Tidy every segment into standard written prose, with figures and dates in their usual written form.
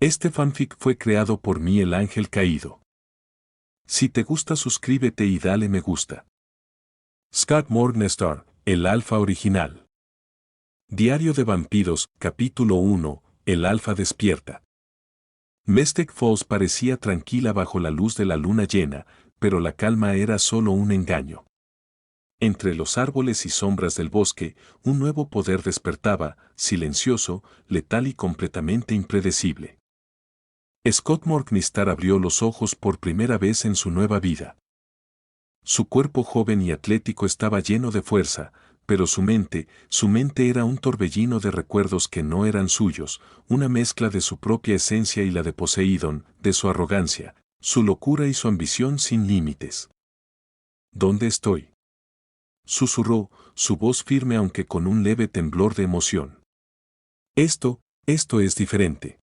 Este fanfic fue creado por mí, el ángel caído. Si te gusta, suscríbete y dale me gusta. Scott Morgenstern, el alfa original. Diario de vampiros, capítulo 1, el alfa despierta. Mystic Falls parecía tranquila bajo la luz de la luna llena, pero la calma era solo un engaño. Entre los árboles y sombras del bosque, un nuevo poder despertaba, silencioso, letal y completamente impredecible. Scott Morgenstern abrió los ojos por primera vez en su nueva vida. Su cuerpo joven y atlético estaba lleno de fuerza, pero su mente era un torbellino de recuerdos que no eran suyos, una mezcla de su propia esencia y la de Poseidón, de su arrogancia, su locura y su ambición sin límites. ¿Dónde estoy?, susurró, su voz firme aunque con un leve temblor de emoción. Esto es diferente.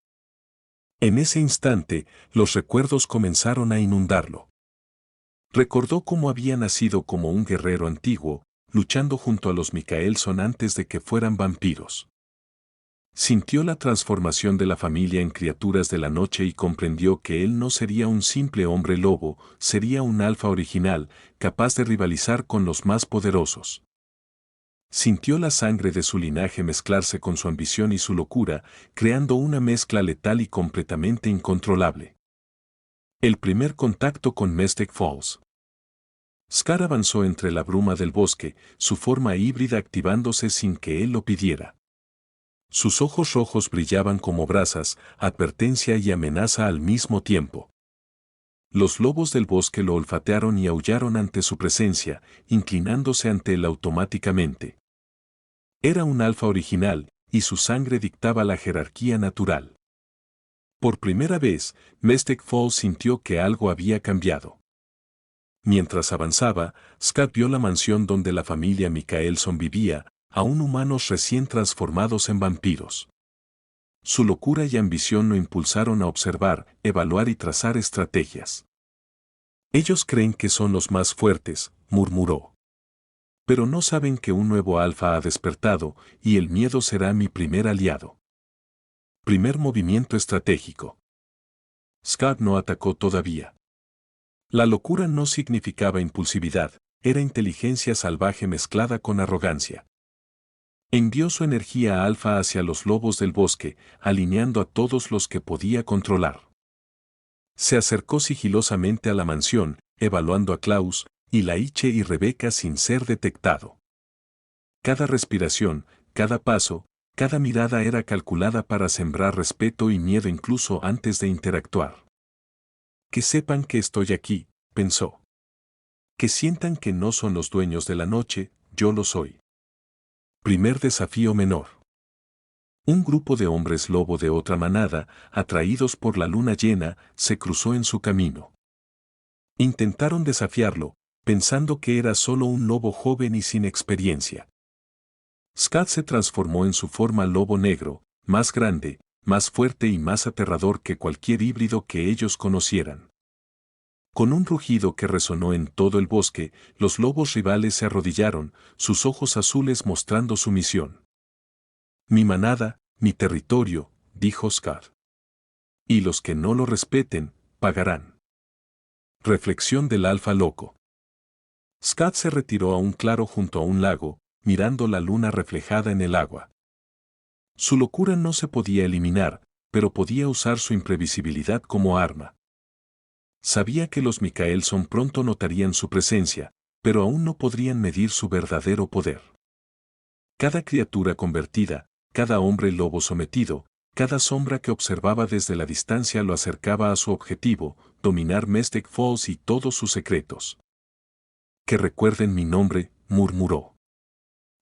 En ese instante, los recuerdos comenzaron a inundarlo. Recordó cómo había nacido como un guerrero antiguo, luchando junto a los Micaelson antes de que fueran vampiros. Sintió la transformación de la familia en criaturas de la noche y comprendió que él no sería un simple hombre lobo, sería un alfa original, capaz de rivalizar con los más poderosos. Sintió la sangre de su linaje mezclarse con su ambición y su locura, creando una mezcla letal y completamente incontrolable. El primer contacto con Mystic Falls. Scar avanzó entre la bruma del bosque, su forma híbrida activándose sin que él lo pidiera. Sus ojos rojos brillaban como brasas, advertencia y amenaza al mismo tiempo. Los lobos del bosque lo olfatearon y aullaron ante su presencia, inclinándose ante él automáticamente. Era un alfa original, y su sangre dictaba la jerarquía natural. Por primera vez, Mystic Falls sintió que algo había cambiado. Mientras avanzaba, Scott vio la mansión donde la familia Micaelson vivía, aún humanos recién transformados en vampiros. Su locura y ambición lo impulsaron a observar, evaluar y trazar estrategias. Ellos creen que son los más fuertes, murmuró. Pero no saben que un nuevo alfa ha despertado, y el miedo será mi primer aliado. Primer movimiento estratégico. Scott no atacó todavía. La locura no significaba impulsividad, era inteligencia salvaje mezclada con arrogancia. Envió su energía alfa hacia los lobos del bosque, alineando a todos los que podía controlar. Se acercó sigilosamente a la mansión, evaluando a Klaus, Ilaiche y Rebeca sin ser detectado. Cada respiración, cada paso, cada mirada era calculada para sembrar respeto y miedo incluso antes de interactuar. Que sepan que estoy aquí, pensó. Que sientan que no son los dueños de la noche, yo lo soy. Primer desafío menor. Un grupo de hombres lobo de otra manada, atraídos por la luna llena, se cruzó en su camino. Intentaron desafiarlo, pensando que era solo un lobo joven y sin experiencia. Scott se transformó en su forma lobo negro, más grande, más fuerte y más aterrador que cualquier híbrido que ellos conocieran. Con un rugido que resonó en todo el bosque, los lobos rivales se arrodillaron, sus ojos azules mostrando sumisión. Mi manada, mi territorio, dijo Scott. Y los que no lo respeten, pagarán. Reflexión del alfa loco. Scott se retiró a un claro junto a un lago, mirando la luna reflejada en el agua. Su locura no se podía eliminar, pero podía usar su imprevisibilidad como arma. Sabía que los Micaelson pronto notarían su presencia, pero aún no podrían medir su verdadero poder. Cada criatura convertida, cada hombre lobo sometido, cada sombra que observaba desde la distancia lo acercaba a su objetivo, dominar Mystic Falls y todos sus secretos. Que recuerden mi nombre, murmuró.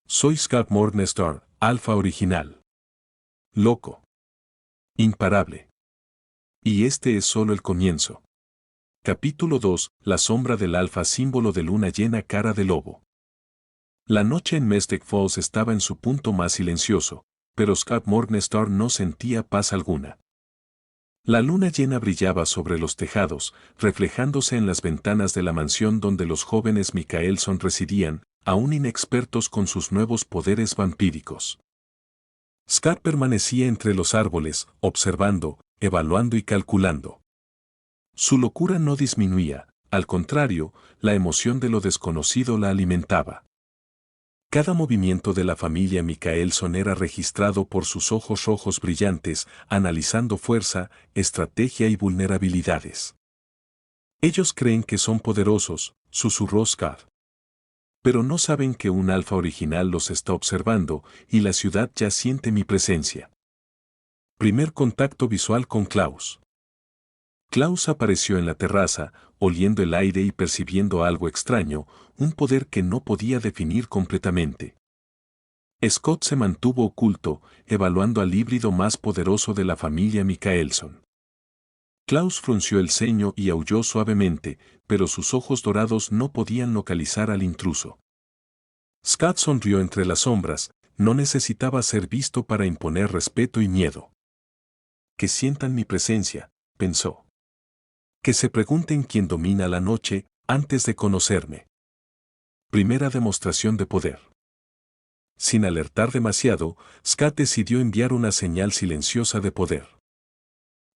Soy Scott Morgenstern, alfa original. Loco. Imparable. Y este es solo el comienzo. Capítulo 2, la sombra del alfa, símbolo de luna llena, cara de lobo. La noche en Mystic Falls estaba en su punto más silencioso, pero Scott Morgenstern no sentía paz alguna. La luna llena brillaba sobre los tejados, reflejándose en las ventanas de la mansión donde los jóvenes Micaelson residían, aún inexpertos con sus nuevos poderes vampíricos. Scott permanecía entre los árboles, observando, evaluando y calculando. Su locura no disminuía, al contrario, la emoción de lo desconocido la alimentaba. Cada movimiento de la familia Mikaelson era registrado por sus ojos rojos brillantes, analizando fuerza, estrategia y vulnerabilidades. Ellos creen que son poderosos, susurró Scott. Pero no saben que un alfa original los está observando y la ciudad ya siente mi presencia. Primer contacto visual con Klaus. Klaus apareció en la terraza, oliendo el aire y percibiendo algo extraño, un poder que no podía definir completamente. Scott se mantuvo oculto, evaluando al híbrido más poderoso de la familia Mikaelson. Klaus frunció el ceño y aulló suavemente, pero sus ojos dorados no podían localizar al intruso. Scott sonrió entre las sombras, no necesitaba ser visto para imponer respeto y miedo. Que sientan mi presencia, pensó. Que se pregunten quién domina la noche antes de conocerme. Primera demostración de poder. Sin alertar demasiado, Scott decidió enviar una señal silenciosa de poder.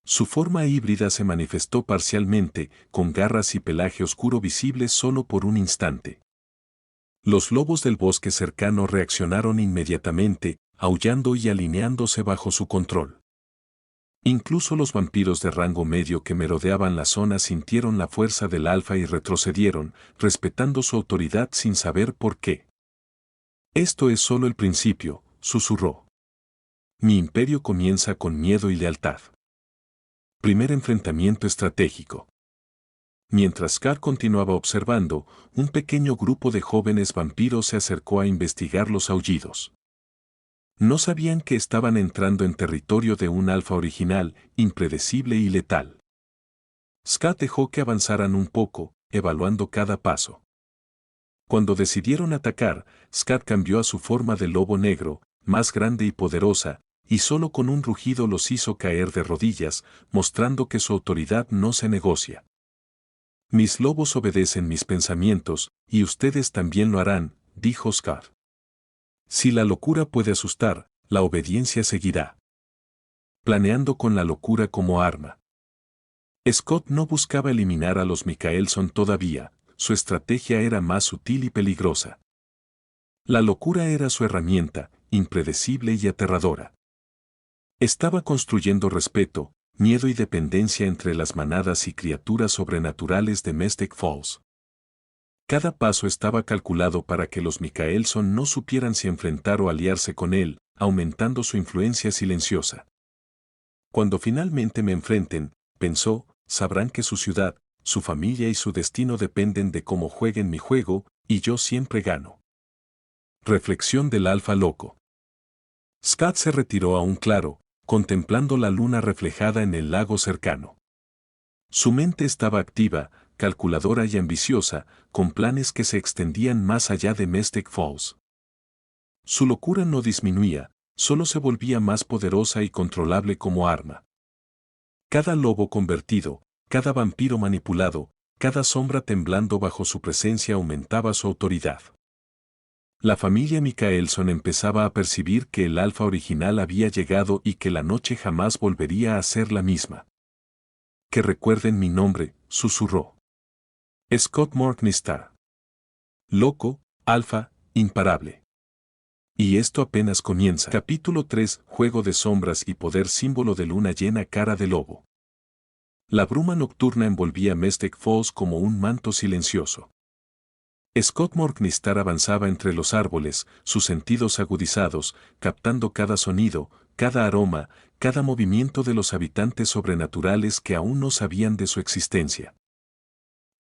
Su forma híbrida se manifestó parcialmente, con garras y pelaje oscuro visibles solo por un instante. Los lobos del bosque cercano reaccionaron inmediatamente, aullando y alineándose bajo su control. Incluso los vampiros de rango medio que merodeaban la zona sintieron la fuerza del alfa y retrocedieron, respetando su autoridad sin saber por qué. Esto es solo el principio, susurró. Mi imperio comienza con miedo y lealtad. Primer enfrentamiento estratégico. Mientras Scott continuaba observando, un pequeño grupo de jóvenes vampiros se acercó a investigar los aullidos. No sabían que estaban entrando en territorio de un alfa original, impredecible y letal. Scott dejó que avanzaran un poco, evaluando cada paso. Cuando decidieron atacar, Scott cambió a su forma de lobo negro, más grande y poderosa, y solo con un rugido los hizo caer de rodillas, mostrando que su autoridad no se negocia. Mis lobos obedecen mis pensamientos, y ustedes también lo harán, dijo Scott. Si la locura puede asustar, la obediencia seguirá. Planeando con la locura como arma. Scott no buscaba eliminar a los Mikaelson todavía, su estrategia era más sutil y peligrosa. La locura era su herramienta, impredecible y aterradora. Estaba construyendo respeto, miedo y dependencia entre las manadas y criaturas sobrenaturales de Mystic Falls. Cada paso estaba calculado para que los Mikaelson no supieran si enfrentar o aliarse con él, aumentando su influencia silenciosa. Cuando finalmente me enfrenten, pensó, sabrán que su ciudad, su familia y su destino dependen de cómo jueguen mi juego, y yo siempre gano. Reflexión del alfa loco. Scott se retiró a un claro, contemplando la luna reflejada en el lago cercano. Su mente estaba activa, calculadora y ambiciosa, con planes que se extendían más allá de Mystic Falls. Su locura no disminuía, solo se volvía más poderosa y controlable como arma. Cada lobo convertido, cada vampiro manipulado, cada sombra temblando bajo su presencia aumentaba su autoridad. La familia Mikaelson empezaba a percibir que el alfa original había llegado y que la noche jamás volvería a ser la misma. Que recuerden mi nombre, susurró. Scott Morningstar. Loco, alfa, imparable. Y esto apenas comienza. Capítulo 3, Juego de sombras y poder símbolo de luna llena cara de lobo. La bruma nocturna envolvía Mystic Falls como un manto silencioso. Scott Morningstar avanzaba entre los árboles, sus sentidos agudizados, captando cada sonido, cada aroma, cada movimiento de los habitantes sobrenaturales que aún no sabían de su existencia.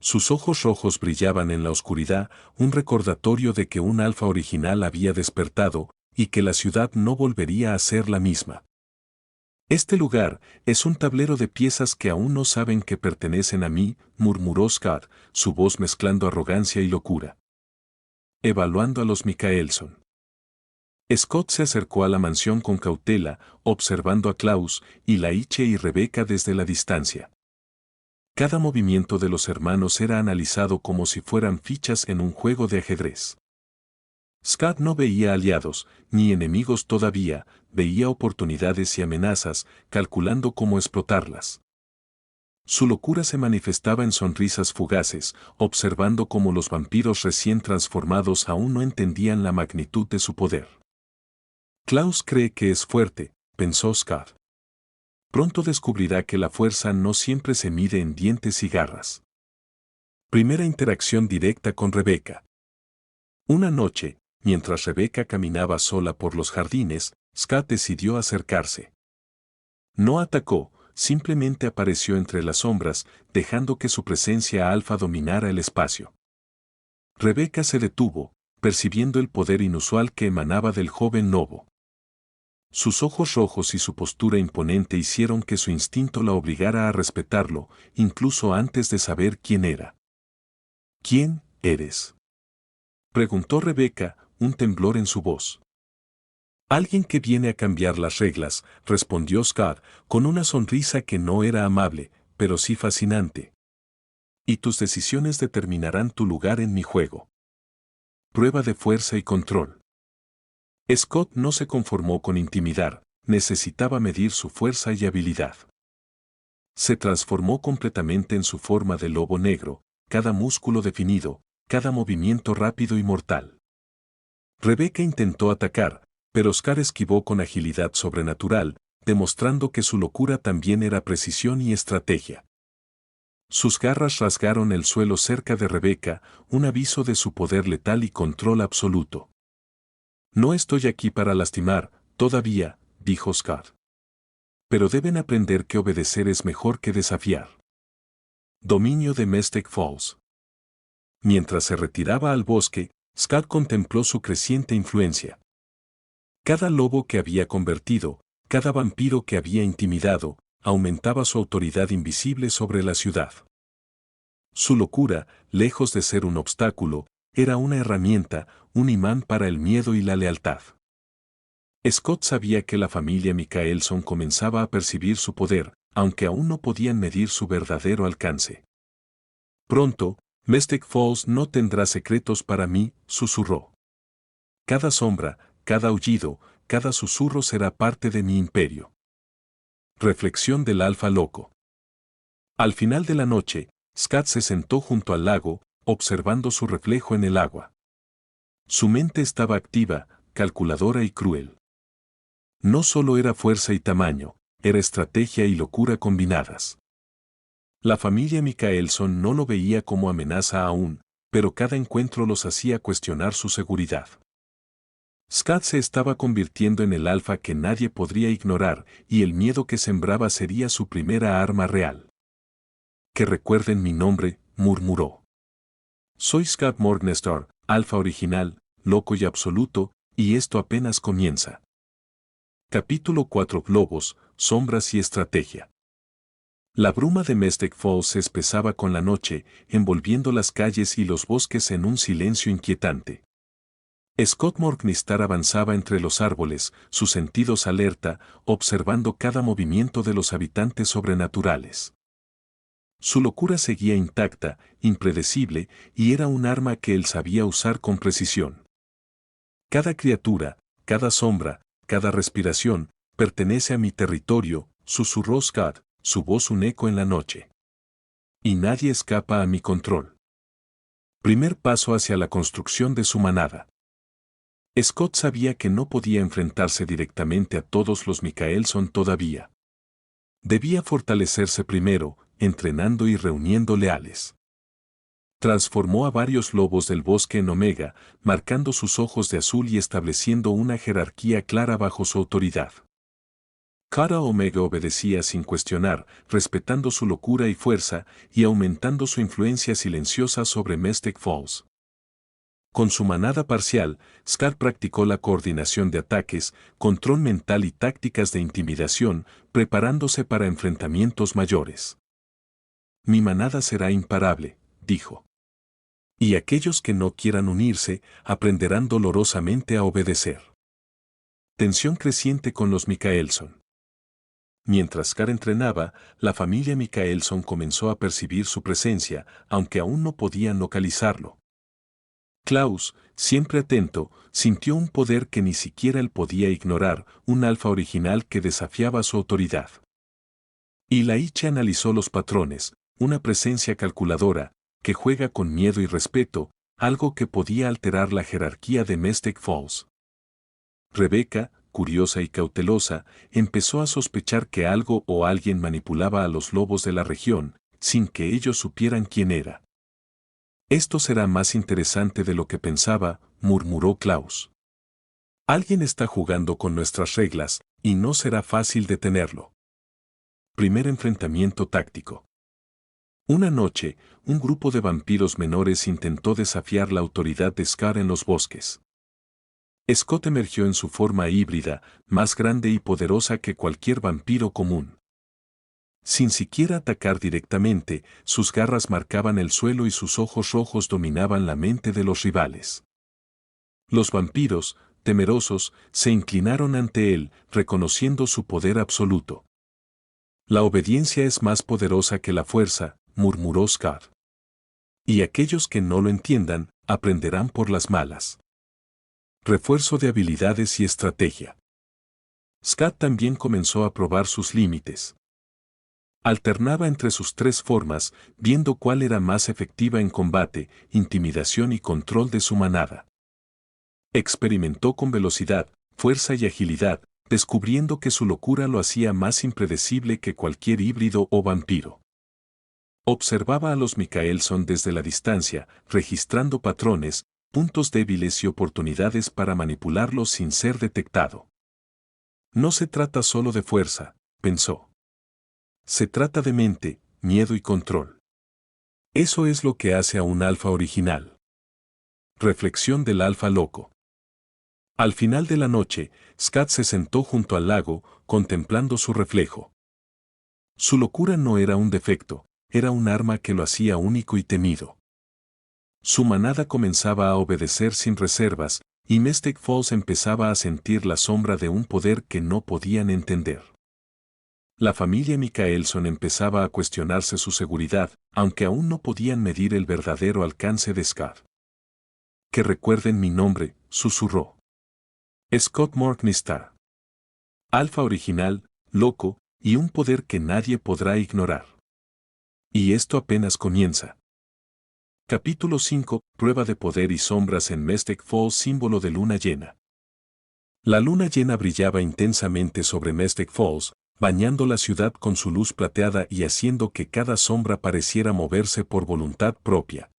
Sus ojos rojos brillaban en la oscuridad, un recordatorio de que un alfa original había despertado, y que la ciudad no volvería a ser la misma. Este lugar es un tablero de piezas que aún no saben que pertenecen a mí, murmuró Scott, su voz mezclando arrogancia y locura. Evaluando a los Mikaelson. Scott se acercó a la mansión con cautela, observando a Klaus, Ilaiche y Rebecca desde la distancia. Cada movimiento de los hermanos era analizado como si fueran fichas en un juego de ajedrez. Scott no veía aliados, ni enemigos todavía, veía oportunidades y amenazas, calculando cómo explotarlas. Su locura se manifestaba en sonrisas fugaces, observando cómo los vampiros recién transformados aún no entendían la magnitud de su poder. Klaus cree que es fuerte, pensó Scott. Pronto descubrirá que la fuerza no siempre se mide en dientes y garras. Primera interacción directa con Rebecca. Una noche, mientras Rebecca caminaba sola por los jardines, Scott decidió acercarse. No atacó, simplemente apareció entre las sombras, dejando que su presencia alfa dominara el espacio. Rebecca se detuvo, percibiendo el poder inusual que emanaba del joven lobo. Sus ojos rojos y su postura imponente hicieron que su instinto la obligara a respetarlo, incluso antes de saber quién era. ¿Quién eres?, preguntó Rebecca, un temblor en su voz. Alguien que viene a cambiar las reglas, respondió Scott, con una sonrisa que no era amable, pero sí fascinante. Y tus decisiones determinarán tu lugar en mi juego. Prueba de fuerza y control. Scott no se conformó con intimidar, necesitaba medir su fuerza y habilidad. Se transformó completamente en su forma de lobo negro, cada músculo definido, cada movimiento rápido y mortal. Rebecca intentó atacar, pero Scott esquivó con agilidad sobrenatural, demostrando que su locura también era precisión y estrategia. Sus garras rasgaron el suelo cerca de Rebecca, un aviso de su poder letal y control absoluto. No estoy aquí para lastimar, todavía, dijo Scott. Pero deben aprender que obedecer es mejor que desafiar. Dominio de Mystic Falls. Mientras se retiraba al bosque, Scott contempló su creciente influencia. Cada lobo que había convertido, cada vampiro que había intimidado, aumentaba su autoridad invisible sobre la ciudad. Su locura, lejos de ser un obstáculo, era una herramienta, un imán para el miedo y la lealtad. Scott sabía que la familia Mikaelson comenzaba a percibir su poder, aunque aún no podían medir su verdadero alcance. Pronto, Mystic Falls no tendrá secretos para mí, susurró. Cada sombra, cada aullido, cada susurro será parte de mi imperio. Reflexión del alfa loco. Al final de la noche, Scott se sentó junto al lago, observando su reflejo en el agua. Su mente estaba activa, calculadora y cruel. No solo era fuerza y tamaño, era estrategia y locura combinadas. La familia Mikaelson no lo veía como amenaza aún, pero cada encuentro los hacía cuestionar su seguridad. Scott se estaba convirtiendo en el alfa que nadie podría ignorar, y el miedo que sembraba sería su primera arma real. Que recuerden mi nombre, murmuró. Soy Scott Morgenstern, alfa original, loco y absoluto, y esto apenas comienza. Capítulo 4: Lobos, sombras y estrategia. La bruma de Mystic Falls se espesaba con la noche, envolviendo las calles y los bosques en un silencio inquietante. Scott Morgenstern avanzaba entre los árboles, sus sentidos alerta, observando cada movimiento de los habitantes sobrenaturales. Su locura seguía intacta, impredecible, y era un arma que él sabía usar con precisión. Cada criatura, cada sombra, cada respiración, pertenece a mi territorio, susurró Scott, su voz un eco en la noche. Y nadie escapa a mi control. Primer paso hacia la construcción de su manada. Scott sabía que no podía enfrentarse directamente a todos los Mikaelson todavía. Debía fortalecerse primero, entrenando y reuniendo leales. Transformó a varios lobos del bosque en Omega, marcando sus ojos de azul y estableciendo una jerarquía clara bajo su autoridad. Cada Omega obedecía sin cuestionar, respetando su locura y fuerza, y aumentando su influencia silenciosa sobre Mystic Falls. Con su manada parcial, Scott practicó la coordinación de ataques, control mental y tácticas de intimidación, preparándose para enfrentamientos mayores. Mi manada será imparable, dijo. Y aquellos que no quieran unirse, aprenderán dolorosamente a obedecer. Tensión creciente con los Mikaelson. Mientras Scott entrenaba, la familia Mikaelson comenzó a percibir su presencia, aunque aún no podían localizarlo. Klaus, siempre atento, sintió un poder que ni siquiera él podía ignorar, un alfa original que desafiaba su autoridad. Y Laiche analizó los patrones, una presencia calculadora, que juega con miedo y respeto, algo que podía alterar la jerarquía de Mystic Falls. Rebecca, curiosa y cautelosa, empezó a sospechar que algo o alguien manipulaba a los lobos de la región, sin que ellos supieran quién era. Esto será más interesante de lo que pensaba, murmuró Klaus. Alguien está jugando con nuestras reglas, y no será fácil detenerlo. Primer enfrentamiento táctico. Una noche, un grupo de vampiros menores intentó desafiar la autoridad de Scar en los bosques. Scott emergió en su forma híbrida, más grande y poderosa que cualquier vampiro común. Sin siquiera atacar directamente, sus garras marcaban el suelo y sus ojos rojos dominaban la mente de los rivales. Los vampiros, temerosos, se inclinaron ante él, reconociendo su poder absoluto. La obediencia es más poderosa que la fuerza, murmuró Scar. Y aquellos que no lo entiendan, aprenderán por las malas. Refuerzo de habilidades y estrategia. Scott también comenzó a probar sus límites. Alternaba entre sus tres formas, viendo cuál era más efectiva en combate, intimidación y control de su manada. Experimentó con velocidad, fuerza y agilidad, descubriendo que su locura lo hacía más impredecible que cualquier híbrido o vampiro. Observaba a los Mikaelson desde la distancia, registrando patrones, puntos débiles y oportunidades para manipularlos sin ser detectado. No se trata solo de fuerza, pensó. Se trata de mente, miedo y control. Eso es lo que hace a un alfa original. Reflexión del alfa loco. Al final de la noche, Scott se sentó junto al lago, contemplando su reflejo. Su locura no era un defecto, era un arma que lo hacía único y temido. Su manada comenzaba a obedecer sin reservas, y Mystic Falls empezaba a sentir la sombra de un poder que no podían entender. La familia Mikaelson empezaba a cuestionarse su seguridad, aunque aún no podían medir el verdadero alcance de Scott. Que recuerden mi nombre, susurró. Scott Morningstar. Alfa original, loco, y un poder que nadie podrá ignorar. Y esto apenas comienza. Capítulo 5. Prueba de poder y sombras en Mystic Falls, símbolo de luna llena. La luna llena brillaba intensamente sobre Mystic Falls, bañando la ciudad con su luz plateada y haciendo que cada sombra pareciera moverse por voluntad propia.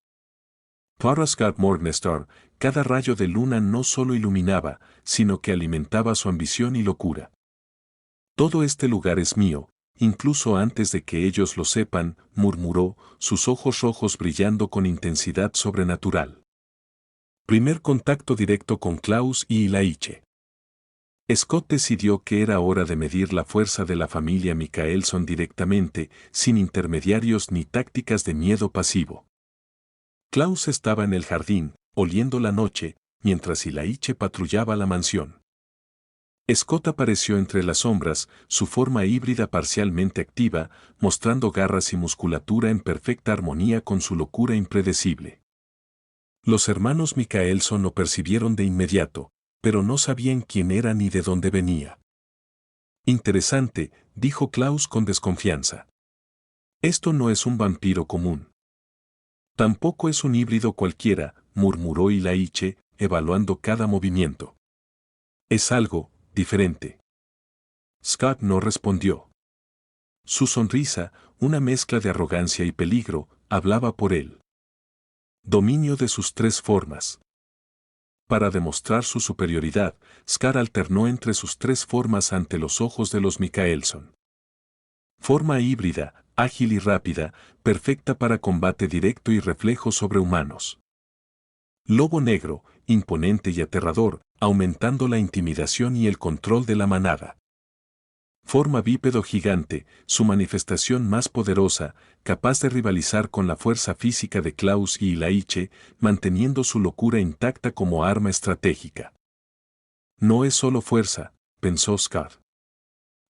Para Scott Morningstar, cada rayo de luna no solo iluminaba, sino que alimentaba su ambición y locura. Todo este lugar es mío, incluso antes de que ellos lo sepan, murmuró, sus ojos rojos brillando con intensidad sobrenatural. Primer contacto directo con Klaus y Laiche. Scott decidió que era hora de medir la fuerza de la familia Mikaelson directamente, sin intermediarios ni tácticas de miedo pasivo. Klaus estaba en el jardín, oliendo la noche, mientras Laiche patrullaba la mansión. Scott apareció entre las sombras, su forma híbrida parcialmente activa, mostrando garras y musculatura en perfecta armonía con su locura impredecible. Los hermanos Mikaelson lo percibieron de inmediato, pero no sabían quién era ni de dónde venía. Interesante, dijo Klaus con desconfianza. Esto no es un vampiro común. Tampoco es un híbrido cualquiera, murmuró Laiche, evaluando cada movimiento. Es algo diferente. Scott no respondió. Su sonrisa, una mezcla de arrogancia y peligro, hablaba por él. Dominio de sus tres formas. Para demostrar su superioridad, Scar alternó entre sus tres formas ante los ojos de los Mikaelson. Forma híbrida, ágil y rápida, perfecta para combate directo y reflejo sobre humanos. Lobo negro, imponente y aterrador, aumentando la intimidación y el control de la manada. Forma bípedo gigante, su manifestación más poderosa, capaz de rivalizar con la fuerza física de Klaus y Laiche, manteniendo su locura intacta como arma estratégica. No es solo fuerza, pensó Scott.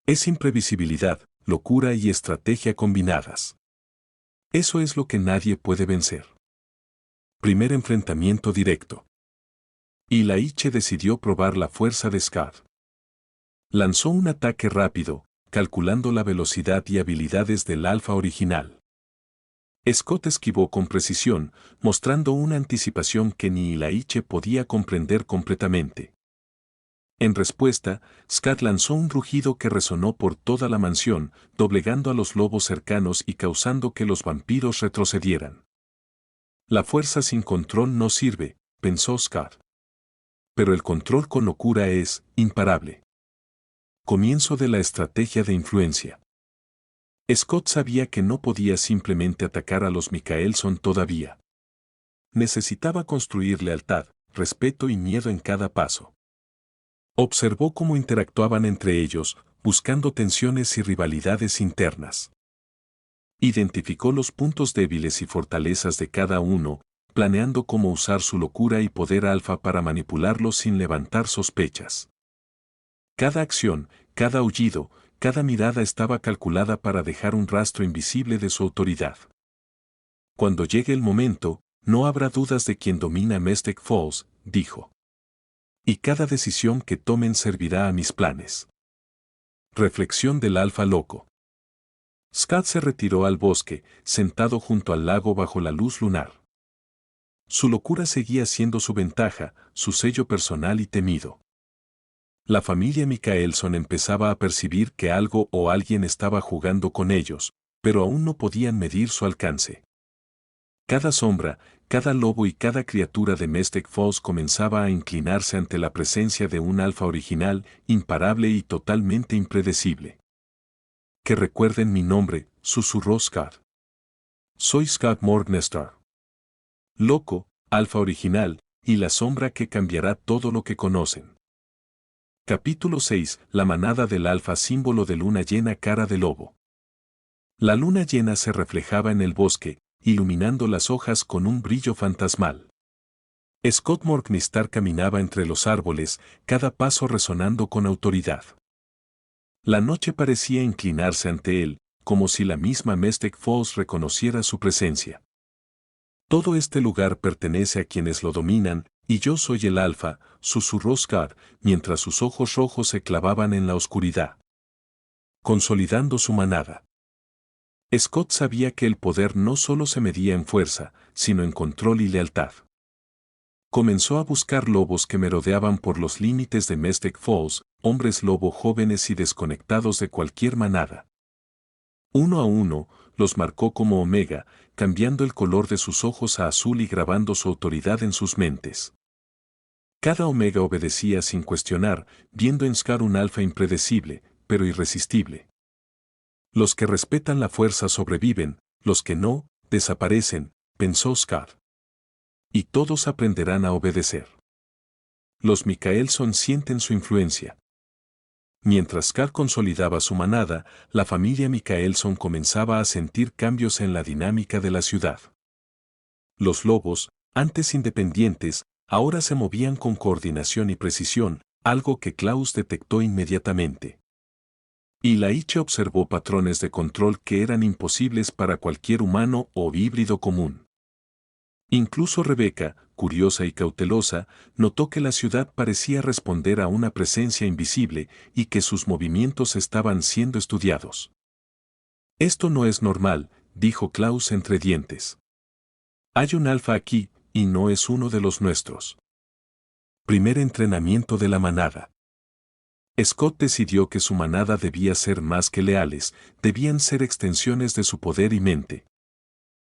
Es imprevisibilidad, locura y estrategia combinadas. Eso es lo que nadie puede vencer. Primer enfrentamiento directo. Y Laiche decidió probar la fuerza de Scott. Lanzó un ataque rápido, calculando la velocidad y habilidades del alfa original. Scott esquivó con precisión, mostrando una anticipación que ni Laiche podía comprender completamente. En respuesta, Scott lanzó un rugido que resonó por toda la mansión, doblegando a los lobos cercanos y causando que los vampiros retrocedieran. La fuerza sin control no sirve, pensó Scott. Pero el control con locura es imparable. Comienzo de la estrategia de influencia. Scott sabía que no podía simplemente atacar a los Mikaelson todavía. Necesitaba construir lealtad, respeto y miedo en cada paso. Observó cómo interactuaban entre ellos, buscando tensiones y rivalidades internas. Identificó los puntos débiles y fortalezas de cada uno, planeando cómo usar su locura y poder alfa para manipularlos sin levantar sospechas. Cada acción, cada aullido, cada mirada estaba calculada para dejar un rastro invisible de su autoridad. Cuando llegue el momento, no habrá dudas de quién domina Mestek Falls, dijo. Y cada decisión que tomen servirá a mis planes. Reflexión del alfa loco. Scott se retiró al bosque, sentado junto al lago bajo la luz lunar. Su locura seguía siendo su ventaja, su sello personal y temido. La familia Mikaelson empezaba a percibir que algo o alguien estaba jugando con ellos, pero aún no podían medir su alcance. Cada sombra, cada lobo y cada criatura de Mestek Falls comenzaba a inclinarse ante la presencia de un alfa original, imparable y totalmente impredecible. Que recuerden mi nombre, susurró Scott. Soy Scott Morgnestar. Loco, alfa original, y la sombra que cambiará todo lo que conocen. Capítulo 6. La manada del alfa, símbolo de luna llena, cara de lobo. La luna llena se reflejaba en el bosque, iluminando las hojas con un brillo fantasmal. Scott Morgnestar caminaba entre los árboles, cada paso resonando con autoridad. La noche parecía inclinarse ante él, como si la misma Mestek Falls reconociera su presencia. Todo este lugar pertenece a quienes lo dominan, y yo soy el alfa, susurró Scott, mientras sus ojos rojos se clavaban en la oscuridad. Consolidando su manada. Scott sabía que el poder no solo se medía en fuerza, sino en control y lealtad. Comenzó a buscar lobos que merodeaban por los límites de Mestek Falls, hombres lobo jóvenes y desconectados de cualquier manada. Uno a uno, los marcó como Omega, cambiando el color de sus ojos a azul y grabando su autoridad en sus mentes. Cada Omega obedecía sin cuestionar, viendo en Scott un alfa impredecible, pero irresistible. Los que respetan la fuerza sobreviven, los que no, desaparecen, pensó Scott. Y todos aprenderán a obedecer. Los Mikaelson sienten su influencia. Mientras Scott consolidaba su manada, la familia Mikaelson comenzaba a sentir cambios en la dinámica de la ciudad. Los lobos, antes independientes, ahora se movían con coordinación y precisión, algo que Klaus detectó inmediatamente. Y Laiche observó patrones de control que eran imposibles para cualquier humano o híbrido común. Incluso Rebeca, curiosa y cautelosa, notó que la ciudad parecía responder a una presencia invisible y que sus movimientos estaban siendo estudiados. Esto no es normal, dijo Klaus entre dientes. Hay un alfa aquí, y no es uno de los nuestros. Primer entrenamiento de la manada. Scott decidió que su manada debía ser más que leales, debían ser extensiones de su poder y mente.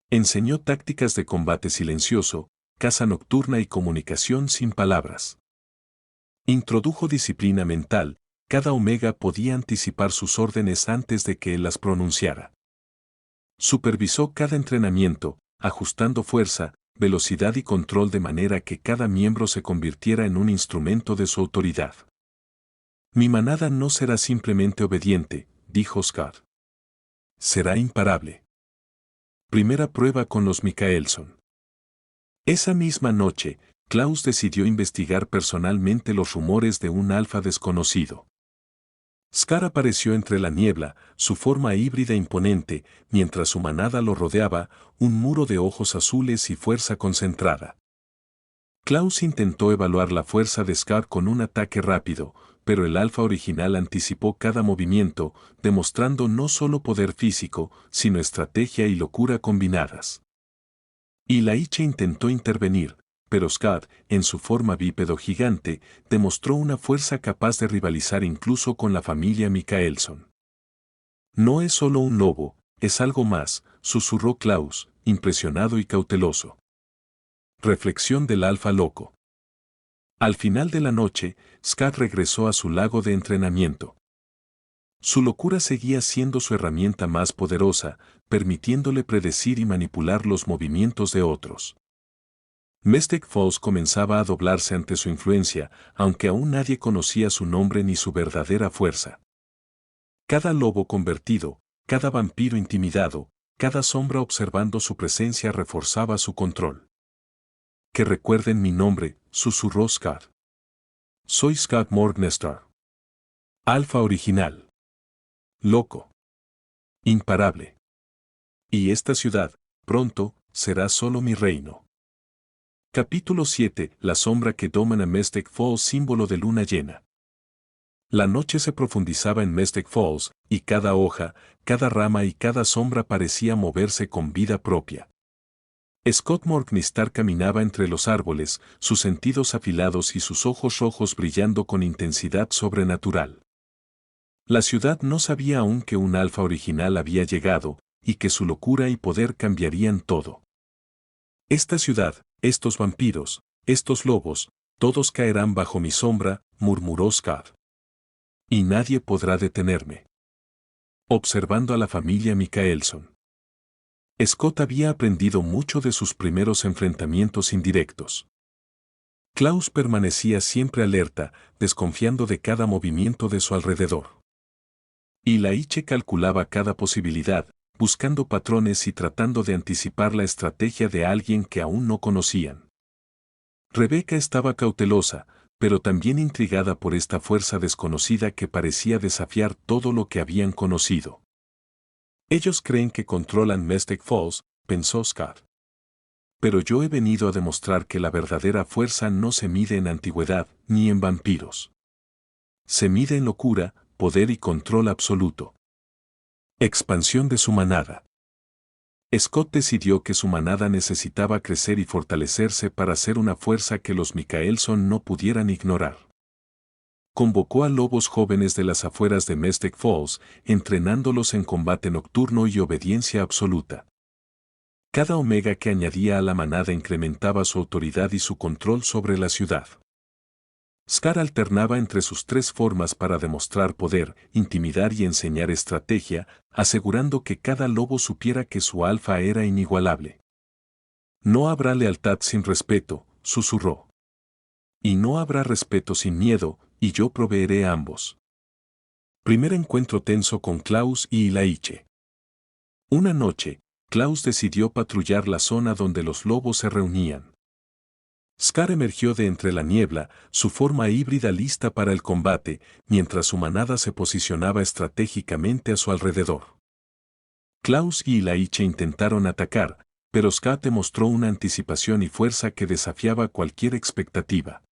Enseñó tácticas de combate silencioso, caza nocturna y comunicación sin palabras. Introdujo disciplina mental, cada Omega podía anticipar sus órdenes antes de que él las pronunciara. Supervisó cada entrenamiento, ajustando fuerza, velocidad y control de manera que cada miembro se convirtiera en un instrumento de su autoridad. Mi manada no será simplemente obediente, dijo Scott. Será imparable. Primera prueba con los Mikaelson. Esa misma noche, Klaus decidió investigar personalmente los rumores de un alfa desconocido. Scar apareció entre la niebla, su forma híbrida imponente, mientras su manada lo rodeaba, un muro de ojos azules y fuerza concentrada. Klaus intentó evaluar la fuerza de Scar con un ataque rápido, pero el alfa original anticipó cada movimiento, demostrando no solo poder físico, sino estrategia y locura combinadas. Y Laiche intentó intervenir, pero Scar, en su forma bípedo gigante, demostró una fuerza capaz de rivalizar incluso con la familia Mikaelson. No es solo un lobo, es algo más, susurró Klaus, impresionado y cauteloso. Reflexión del alfa loco. Al final de la noche, Scar regresó a su lago de entrenamiento. Su locura seguía siendo su herramienta más poderosa, permitiéndole predecir y manipular los movimientos de otros. Mystic Falls comenzaba a doblarse ante su influencia, aunque aún nadie conocía su nombre ni su verdadera fuerza. Cada lobo convertido, cada vampiro intimidado, cada sombra observando su presencia reforzaba su control. Que recuerden mi nombre, susurró Scar. Soy Scar Morgnestar. Alfa original. Loco. Imparable. Y esta ciudad, pronto, será solo mi reino. Capítulo 7. La sombra que domina Mystic Falls, símbolo de luna llena. La noche se profundizaba en Mystic Falls, y cada hoja, cada rama y cada sombra parecía moverse con vida propia. Scott Morgnistar caminaba entre los árboles, sus sentidos afilados y sus ojos rojos brillando con intensidad sobrenatural. La ciudad no sabía aún que un alfa original había llegado, y que su locura y poder cambiarían todo. Esta ciudad, estos vampiros, estos lobos, todos caerán bajo mi sombra, murmuró Scar. Y nadie podrá detenerme. Observando a la familia Mikaelson. Scott había aprendido mucho de sus primeros enfrentamientos indirectos. Klaus permanecía siempre alerta, desconfiando de cada movimiento de su alrededor. Y Laiche calculaba cada posibilidad, buscando patrones y tratando de anticipar la estrategia de alguien que aún no conocían. Rebecca estaba cautelosa, pero también intrigada por esta fuerza desconocida que parecía desafiar todo lo que habían conocido. Ellos creen que controlan Mystic Falls, pensó Scar. Pero yo he venido a demostrar que la verdadera fuerza no se mide en antigüedad ni en vampiros. Se mide en locura, poder y control absoluto. Expansión de su manada. Scott decidió que su manada necesitaba crecer y fortalecerse para ser una fuerza que los Mikaelson no pudieran ignorar. Convocó a lobos jóvenes de las afueras de Mystic Falls, entrenándolos en combate nocturno y obediencia absoluta. Cada omega que añadía a la manada incrementaba su autoridad y su control sobre la ciudad. Scar alternaba entre sus tres formas para demostrar poder, intimidar y enseñar estrategia, asegurando que cada lobo supiera que su alfa era inigualable. No habrá lealtad sin respeto, susurró. Y no habrá respeto sin miedo, y yo proveeré a ambos. Primer encuentro tenso con Klaus y Laiche. Una noche, Klaus decidió patrullar la zona donde los lobos se reunían. Scar emergió de entre la niebla, su forma híbrida lista para el combate, mientras su manada se posicionaba estratégicamente a su alrededor. Klaus y Laiche intentaron atacar, pero Scar demostró una anticipación y fuerza que desafiaba cualquier expectativa.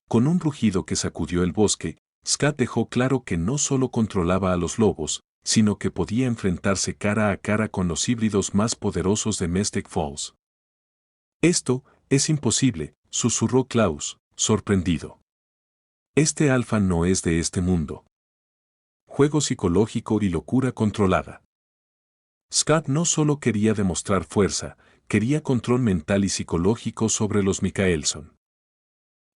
Con un rugido que sacudió el bosque, Scar dejó claro que no solo controlaba a los lobos, sino que podía enfrentarse cara a cara con los híbridos más poderosos de Mystic Falls. Esto es imposible, susurró Klaus, sorprendido. Este alfa no es de este mundo. Juego psicológico y locura controlada. Scar no solo quería demostrar fuerza, quería control mental y psicológico sobre los Mikaelson.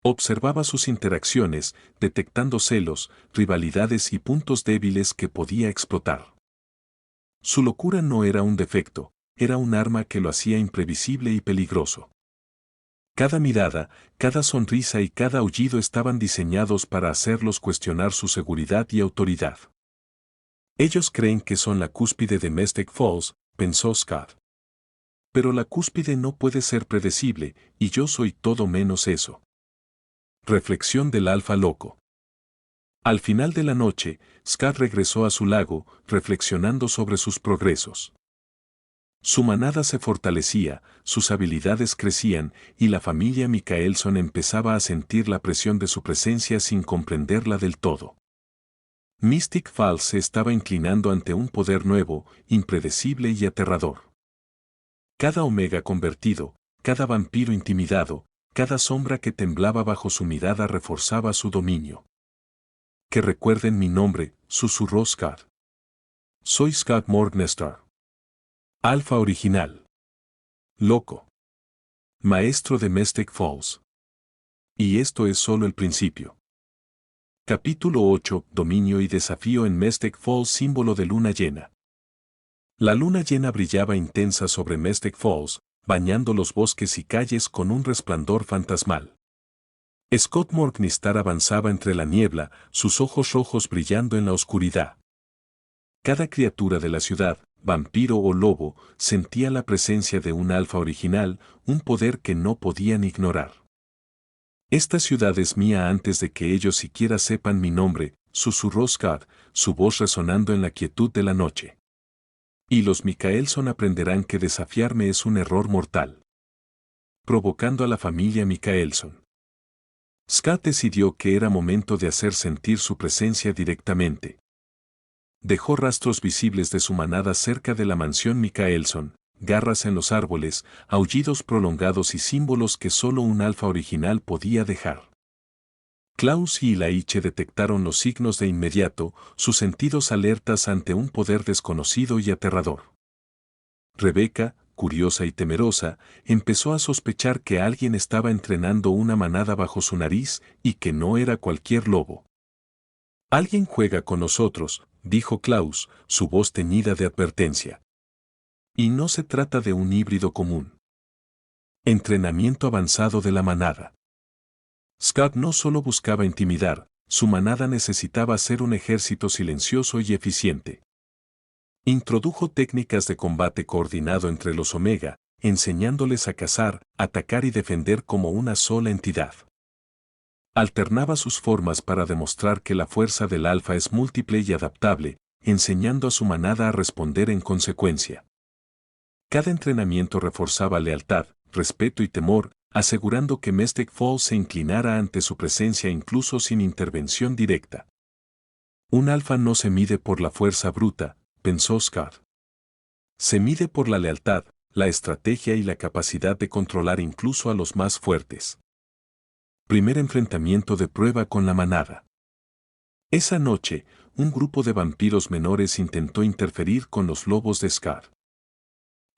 Observaba sus interacciones, detectando celos, rivalidades y puntos débiles que podía explotar. Su locura no era un defecto, era un arma que lo hacía imprevisible y peligroso. Cada mirada, cada sonrisa y cada aullido estaban diseñados para hacerlos cuestionar su seguridad y autoridad. Ellos creen que son la cúspide de Mystic Falls, pensó Scar. Pero la cúspide no puede ser predecible, y yo soy todo menos eso. Reflexión del alfa loco. Al final de la noche, Scott regresó a su lago, reflexionando sobre sus progresos. Su manada se fortalecía, sus habilidades crecían, y la familia Mikaelson empezaba a sentir la presión de su presencia sin comprenderla del todo. Mystic Falls se estaba inclinando ante un poder nuevo, impredecible y aterrador. Cada omega convertido, cada vampiro intimidado, cada sombra que temblaba bajo su mirada reforzaba su dominio. Que recuerden mi nombre, susurró Scott. Soy Scott Morgenstern. Alfa original. Loco. Maestro de Mystic Falls. Y esto es solo el principio. Capítulo 8. Dominio y desafío en Mystic Falls, símbolo de luna llena. La luna llena brillaba intensa sobre Mystic Falls, bañando los bosques y calles con un resplandor fantasmal. Scott Morgenstern avanzaba entre la niebla, sus ojos rojos brillando en la oscuridad. Cada criatura de la ciudad, vampiro o lobo, sentía la presencia de un alfa original, un poder que no podían ignorar. Esta ciudad es mía antes de que ellos siquiera sepan mi nombre, susurró Scott, su voz resonando en la quietud de la noche. Y los Mikaelson aprenderán que desafiarme es un error mortal. Provocando a la familia Mikaelson. Scott decidió que era momento de hacer sentir su presencia directamente. Dejó rastros visibles de su manada cerca de la mansión Mikaelson, garras en los árboles, aullidos prolongados y símbolos que solo un alfa original podía dejar. Klaus y Laiche detectaron los signos de inmediato, sus sentidos alertas ante un poder desconocido y aterrador. Rebecca, curiosa y temerosa, empezó a sospechar que alguien estaba entrenando una manada bajo su nariz y que no era cualquier lobo. Alguien juega con nosotros, dijo Klaus, su voz teñida de advertencia. Y no se trata de un híbrido común. Entrenamiento avanzado de la manada. Scott no solo buscaba intimidar, su manada necesitaba ser un ejército silencioso y eficiente. Introdujo técnicas de combate coordinado entre los Omega, enseñándoles a cazar, atacar y defender como una sola entidad. Alternaba sus formas para demostrar que la fuerza del alfa es múltiple y adaptable, enseñando a su manada a responder en consecuencia. Cada entrenamiento reforzaba lealtad, respeto y temor, asegurando que Mystic Falls se inclinara ante su presencia incluso sin intervención directa. Un alfa no se mide por la fuerza bruta, pensó Scott. Se mide por la lealtad, la estrategia y la capacidad de controlar incluso a los más fuertes. Primer enfrentamiento de prueba con la manada. Esa noche, un grupo de vampiros menores intentó interferir con los lobos de Scott.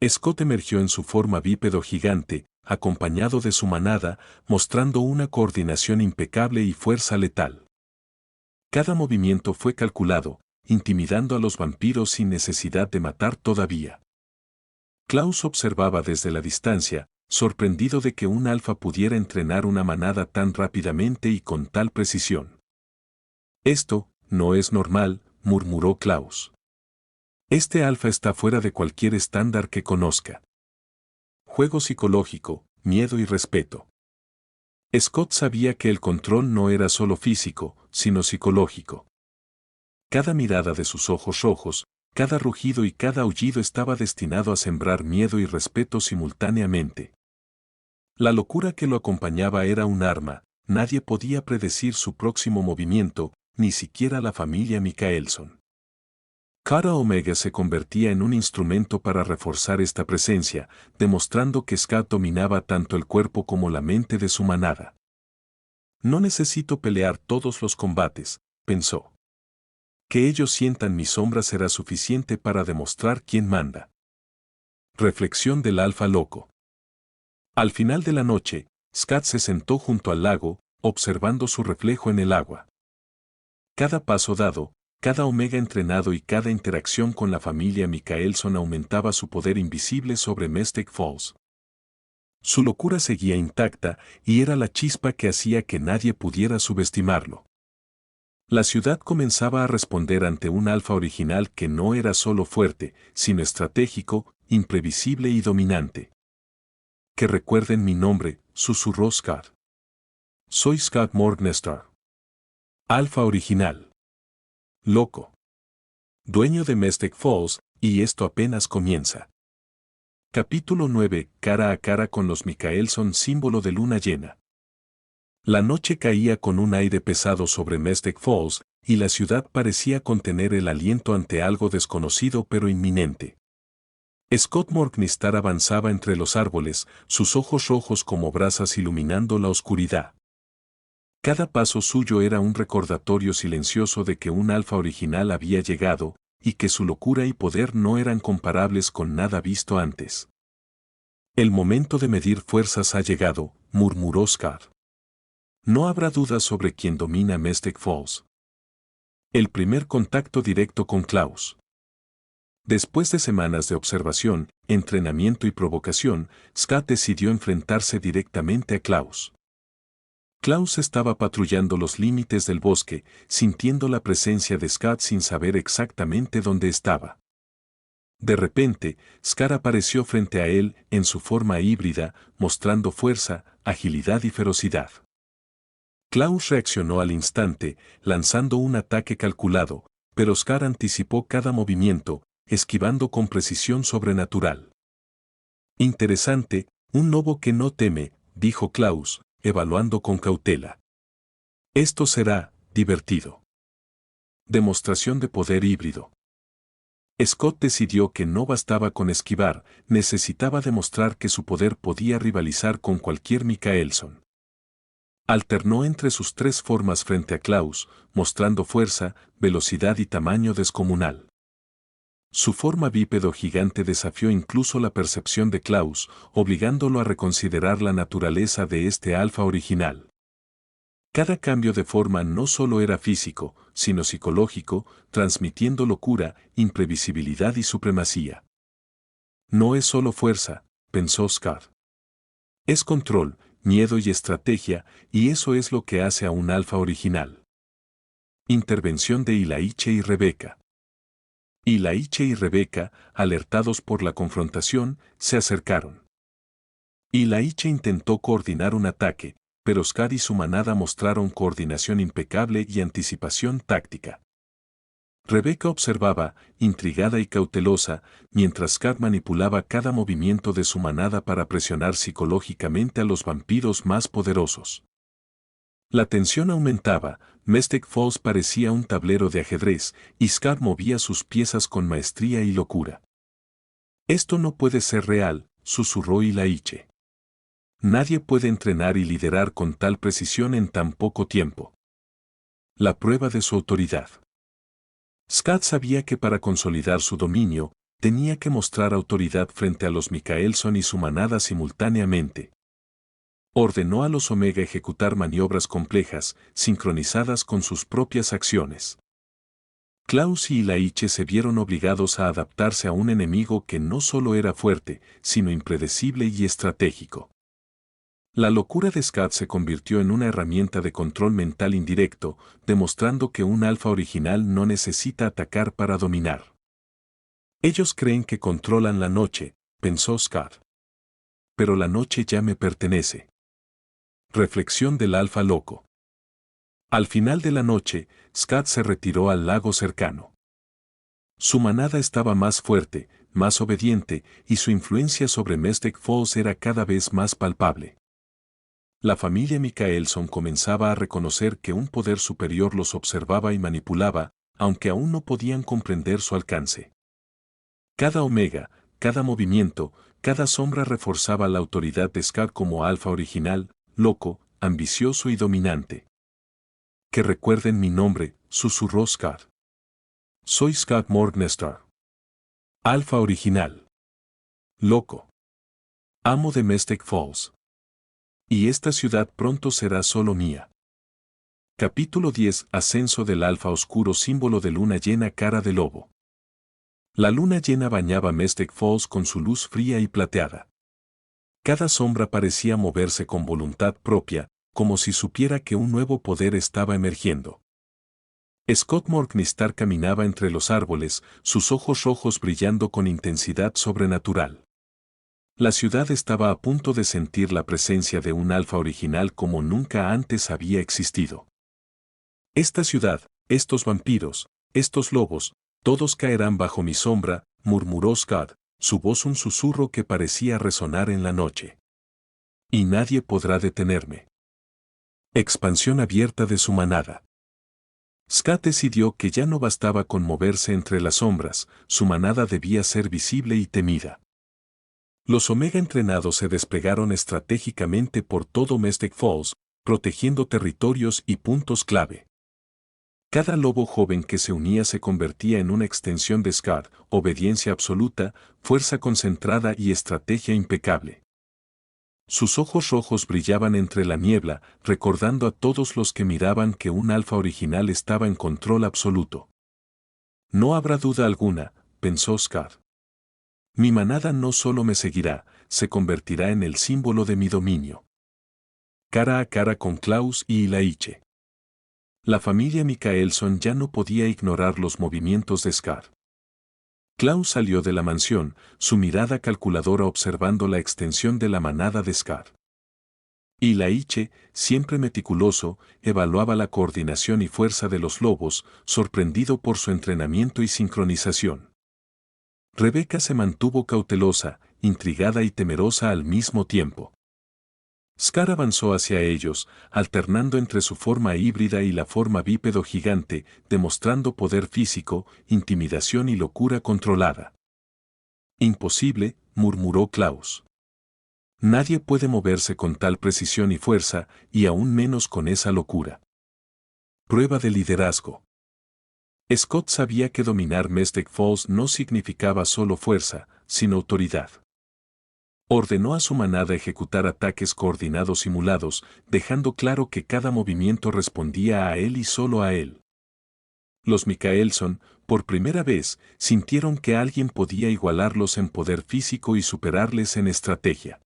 Scott emergió en su forma bípedo gigante, acompañado de su manada, mostrando una coordinación impecable y fuerza letal. Cada movimiento fue calculado, intimidando a los vampiros sin necesidad de matar todavía. Klaus observaba desde la distancia, sorprendido de que un alfa pudiera entrenar una manada tan rápidamente y con tal precisión. Esto no es normal, murmuró Klaus. Este alfa está fuera de cualquier estándar que conozca. Juego psicológico, miedo y respeto. Scott sabía que el control no era solo físico, sino psicológico. Cada mirada de sus ojos rojos, cada rugido y cada aullido estaba destinado a sembrar miedo y respeto simultáneamente. La locura que lo acompañaba era un arma, nadie podía predecir su próximo movimiento, ni siquiera la familia Mikaelson. Cada Omega se convertía en un instrumento para reforzar esta presencia, demostrando que Scott dominaba tanto el cuerpo como la mente de su manada. No necesito pelear todos los combates, pensó. Que ellos sientan mi sombra será suficiente para demostrar quién manda. Reflexión del alfa loco. Al final de la noche, Scott se sentó junto al lago, observando su reflejo en el agua. Cada paso dado, cada omega entrenado y cada interacción con la familia Mikaelson aumentaba su poder invisible sobre Mystic Falls. Su locura seguía intacta y era la chispa que hacía que nadie pudiera subestimarlo. La ciudad comenzaba a responder ante un alfa original que no era solo fuerte, sino estratégico, imprevisible y dominante. Que recuerden mi nombre, susurró Scott. Soy Scott Morgenstern. Alfa original. Loco. Dueño de Mystic Falls, y esto apenas comienza. Capítulo 9. Cara a cara con los Mikaelson, símbolo de luna llena. La noche caía con un aire pesado sobre Mystic Falls, y la ciudad parecía contener el aliento ante algo desconocido pero inminente. Scott Morgnistar avanzaba entre los árboles, sus ojos rojos como brasas iluminando la oscuridad. Cada paso suyo era un recordatorio silencioso de que un alfa original había llegado, y que su locura y poder no eran comparables con nada visto antes. El momento de medir fuerzas ha llegado, murmuró Scott. No habrá dudas sobre quién domina Mystic Falls. El primer contacto directo con Klaus. Después de semanas de observación, entrenamiento y provocación, Scott decidió enfrentarse directamente a Klaus. Klaus estaba patrullando los límites del bosque, sintiendo la presencia de Scott sin saber exactamente dónde estaba. De repente, Scott apareció frente a él en su forma híbrida, mostrando fuerza, agilidad y ferocidad. Klaus reaccionó al instante, lanzando un ataque calculado, pero Scott anticipó cada movimiento, esquivando con precisión sobrenatural. Interesante, un lobo que no teme, dijo Klaus, evaluando con cautela. Esto será divertido. Demostración de poder híbrido. Scott decidió que no bastaba con esquivar, necesitaba demostrar que su poder podía rivalizar con cualquier Mikaelson. Alternó entre sus tres formas frente a Klaus, mostrando fuerza, velocidad y tamaño descomunal. Su forma bípedo gigante desafió incluso la percepción de Klaus, obligándolo a reconsiderar la naturaleza de este alfa original. Cada cambio de forma no solo era físico, sino psicológico, transmitiendo locura, imprevisibilidad y supremacía. No es solo fuerza, pensó Scott. Es control, miedo y estrategia, y eso es lo que hace a un alfa original. Intervención de Ilaiche y Rebeca. Ilaiche y Rebeca, alertados por la confrontación, se acercaron. Ilaiche intentó coordinar un ataque, pero Scott y su manada mostraron coordinación impecable y anticipación táctica. Rebeca observaba, intrigada y cautelosa, mientras Scott manipulaba cada movimiento de su manada para presionar psicológicamente a los vampiros más poderosos. La tensión aumentaba, Mystic Falls parecía un tablero de ajedrez, y Scott movía sus piezas con maestría y locura. Esto no puede ser real, susurró Ilaiche. Nadie puede entrenar y liderar con tal precisión en tan poco tiempo. La prueba de su autoridad. Scott sabía que para consolidar su dominio, tenía que mostrar autoridad frente a los Mikaelson y su manada simultáneamente. Ordenó a los Omega ejecutar maniobras complejas, sincronizadas con sus propias acciones. Klaus y Ilaiche se vieron obligados a adaptarse a un enemigo que no solo era fuerte, sino impredecible y estratégico. La locura de Scott se convirtió en una herramienta de control mental indirecto, demostrando que un alfa original no necesita atacar para dominar. Ellos creen que controlan la noche, pensó Scott. Pero la noche ya me pertenece. Reflexión del alfa loco. Al final de la noche, Scott se retiró al lago cercano. Su manada estaba más fuerte, más obediente, y su influencia sobre Mystic Falls era cada vez más palpable. La familia Mikaelson comenzaba a reconocer que un poder superior los observaba y manipulaba, aunque aún no podían comprender su alcance. Cada omega, cada movimiento, cada sombra reforzaba la autoridad de Scott como alfa original, loco, ambicioso y dominante. Que recuerden mi nombre, susurró Scott. Soy Scott Morgnestar. Alfa original. Loco. Amo de Mystic Falls. Y esta ciudad pronto será solo mía. Capítulo 10. Ascenso del alfa oscuro, símbolo de luna llena, cara de lobo. La luna llena bañaba Mystic Falls con su luz fría y plateada. Cada sombra parecía moverse con voluntad propia, como si supiera que un nuevo poder estaba emergiendo. Scott Morgnistar caminaba entre los árboles, sus ojos rojos brillando con intensidad sobrenatural. La ciudad estaba a punto de sentir la presencia de un alfa original como nunca antes había existido. Esta ciudad, estos vampiros, estos lobos, todos caerán bajo mi sombra, murmuró Scott, su voz un susurro que parecía resonar en la noche. Y nadie podrá detenerme. Expansión abierta de su manada. Scott decidió que ya no bastaba con moverse entre las sombras, su manada debía ser visible y temida. Los Omega entrenados se desplegaron estratégicamente por todo Mystic Falls, protegiendo territorios y puntos clave. Cada lobo joven que se unía se convertía en una extensión de Scott, obediencia absoluta, fuerza concentrada y estrategia impecable. Sus ojos rojos brillaban entre la niebla, recordando a todos los que miraban que un alfa original estaba en control absoluto. No habrá duda alguna, pensó Scott. Mi manada no solo me seguirá, se convertirá en el símbolo de mi dominio. Cara a cara con Klaus y Ilaiche. La familia Mikaelson ya no podía ignorar los movimientos de Scott. Klaus salió de la mansión, su mirada calculadora observando la extensión de la manada de Scott. Ilaiche, siempre meticuloso, evaluaba la coordinación y fuerza de los lobos, sorprendido por su entrenamiento y sincronización. Rebeca se mantuvo cautelosa, intrigada y temerosa al mismo tiempo. Scar avanzó hacia ellos, alternando entre su forma híbrida y la forma bípedo gigante, demostrando poder físico, intimidación y locura controlada. Imposible, murmuró Klaus. Nadie puede moverse con tal precisión y fuerza, y aún menos con esa locura. Prueba de liderazgo. Scott sabía que dominar Mystic Falls no significaba solo fuerza, sino autoridad. Ordenó a su manada ejecutar ataques coordinados simulados, dejando claro que cada movimiento respondía a él y solo a él. Los Mikaelson, por primera vez, sintieron que alguien podía igualarlos en poder físico y superarles en estrategia.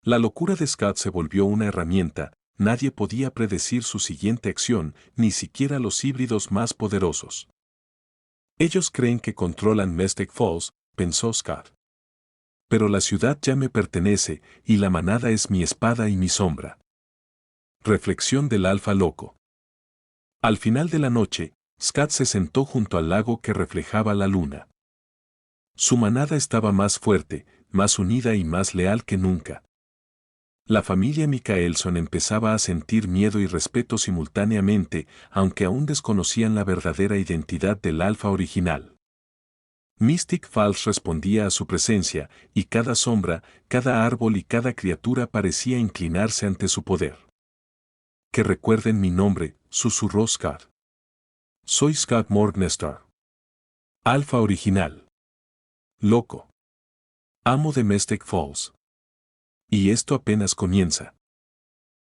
La locura de Scott se volvió una herramienta, nadie podía predecir su siguiente acción, ni siquiera los híbridos más poderosos. Ellos creen que controlan Mystic Falls, pensó Scott. Pero la ciudad ya me pertenece, y la manada es mi espada y mi sombra. Reflexión del alfa loco. Al final de la noche, Scott se sentó junto al lago que reflejaba la luna. Su manada estaba más fuerte, más unida y más leal que nunca. La familia Mikaelson empezaba a sentir miedo y respeto simultáneamente, aunque aún desconocían la verdadera identidad del alfa original. Mystic Falls respondía a su presencia, y cada sombra, cada árbol y cada criatura parecía inclinarse ante su poder. Que recuerden mi nombre, susurró Scott. Soy Scott Morgenstern. Alfa original. Loco. Amo de Mystic Falls. Y esto apenas comienza.